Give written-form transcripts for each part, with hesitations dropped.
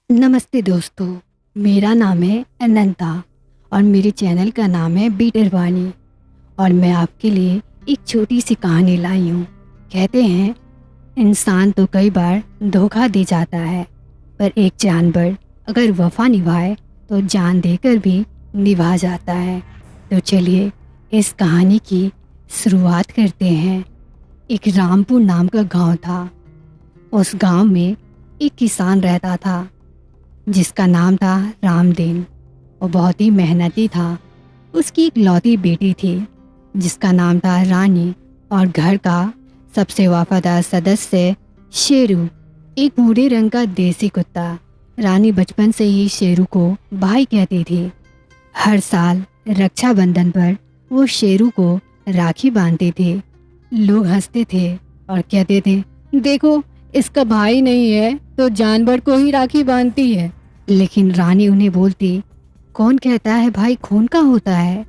नमस्ते दोस्तों, मेरा नाम है अनंता और मेरे चैनल का नाम है बीटर वाणी। और मैं आपके लिए एक छोटी सी कहानी लाई हूँ। कहते हैं इंसान तो कई बार धोखा दे जाता है, पर एक जानवर अगर वफा निभाए तो जान देकर भी निभा जाता है। तो चलिए इस कहानी की शुरुआत करते हैं। एक रामपुर नाम का गांव था। उस गांव में एक किसान रहता था जिसका नाम था रामदीन। वो बहुत ही मेहनती था। उसकी एक लौती बेटी थी जिसका नाम था रानी, और घर का सबसे वफादार सदस्य शेरू, एक भूरे रंग का देसी कुत्ता। रानी बचपन से ही शेरू को भाई कहती थी। हर साल रक्षाबंधन पर वो शेरू को राखी बांधते थे। लोग हंसते थे और कहते थे, देखो इसका भाई नहीं है तो जानवर को ही राखी बांधती है। लेकिन रानी उन्हें बोलती, कौन कहता है भाई खून का होता है?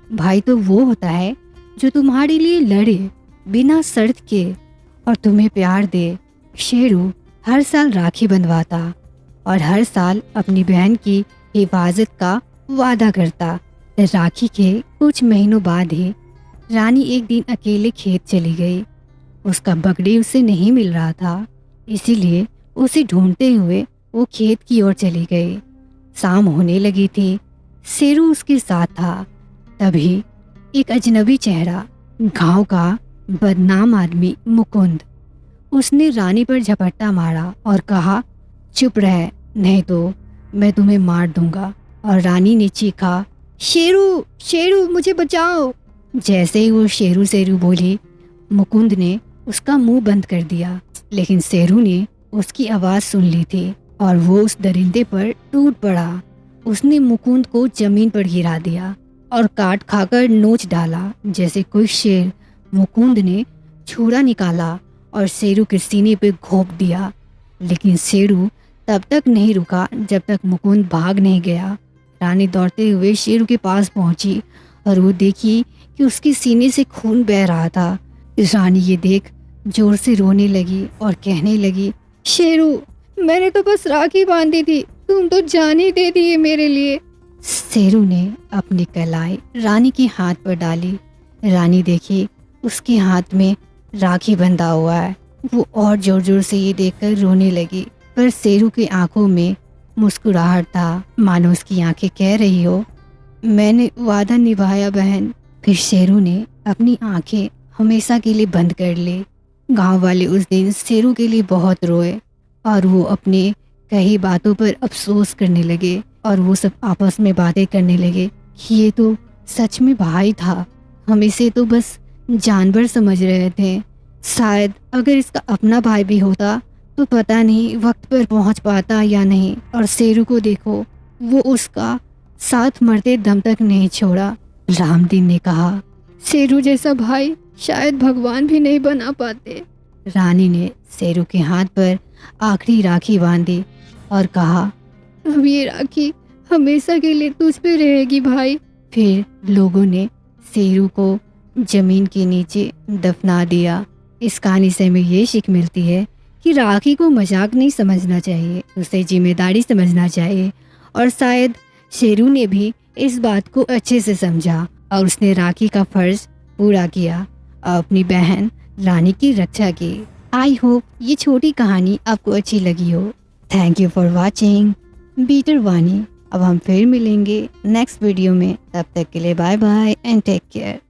भाई तो वो होता है जो तुम्हारे लिए लड़े बिना शर्त के और तुम्हें प्यार दे। शेरू हर साल राखी बंधवाता और हर साल अपनी बहन की हिफाजत का वादा करता। राखी के कुछ महीनों बाद ही रानी एक दिन अकेले खेत चली गई। उसका बकरी उसे नहीं मिल रहा था, इसीलिए उसे ढूंढते हुए वो खेत की ओर चली गई। शाम होने लगी थी। शेरू उसके साथ था। तभी एक अजनबी चेहरा, गांव का बदनाम आदमी मुकुंद, उसने रानी पर झपट्टा मारा और कहा, चुप रह नहीं तो मैं तुम्हें मार दूंगा। और रानी ने चीखा, शेरू शेरू मुझे बचाओ। जैसे ही वो शेरू शेरू बोली, मुकुंद ने उसका मुंह बंद कर दिया। लेकिन शेरू ने उसकी आवाज़ सुन ली थी और वो उस दरिंदे पर टूट पड़ा। उसने मुकुंद को जमीन पर गिरा दिया और काट खाकर नोच डाला जैसे कोई शेर। मुकुंद ने छुरा निकाला और शेरू के सीने पे घोंप दिया। लेकिन शेरू तब तक नहीं रुका जब तक मुकुंद भाग नहीं गया। रानी दौड़ते हुए शेरू के पास पहुंची और वो देखी कि उसके सीने से खून बह रहा था। रानी ये देख जोर से रोने लगी और कहने लगी, शेरू मैंने तो बस राखी बांधी थी, तुम तो जान ही दे दिए मेरे लिए। शेरू ने अपनी कलाई रानी के हाथ पर डाली। रानी देखी उसके हाथ में राखी बंधा हुआ है। वो और जोर जोर से ये देखकर रोने लगी, पर शेरू की आंखों में मुस्कुराहट था, मानो उसकी आंखें कह रही हो, मैंने वादा निभाया बहन। फिर शेरू ने अपनी आंखें हमेशा के लिए बंद कर ली। गांव वाले उस दिन शेरू के लिए बहुत रोए और वो अपने कई बातों पर अफसोस करने लगे। और वो सब आपस में बातें करने लगे कि ये तो सच में भाई था, हम इसे तो बस जानवर समझ रहे थे। शायद अगर इसका अपना भाई भी होता तो पता नहीं वक्त पर पहुंच पाता या नहीं। और शेरू को देखो, वो उसका साथ मरते दम तक नहीं छोड़ा। रामदीन ने कहा, शेरू जैसा भाई शायद भगवान भी नहीं बना पाते। रानी ने शेरू के हाथ पर आखिरी राखी बांधी और कहा, अब ये राखी हमेशा के लिए तुझ पे रहेगी भाई। फिर लोगों ने शेरू को जमीन के नीचे दफना दिया। इस कहानी से हमें ये सीख मिलती है कि राखी को मजाक नहीं समझना चाहिए, उसे जिम्मेदारी समझना चाहिए। और शायद शेरू ने भी इस बात को अच्छे से समझा और उसने राखी का फर्ज पूरा किया और अपनी बहन रानी की रक्षा की। आई होप ये छोटी कहानी आपको अच्छी लगी हो। थैंक यू फॉर वॉचिंग बीटर वाणी। अब हम फिर मिलेंगे नेक्स्ट वीडियो में। तब तक के लिए bye bye and take care.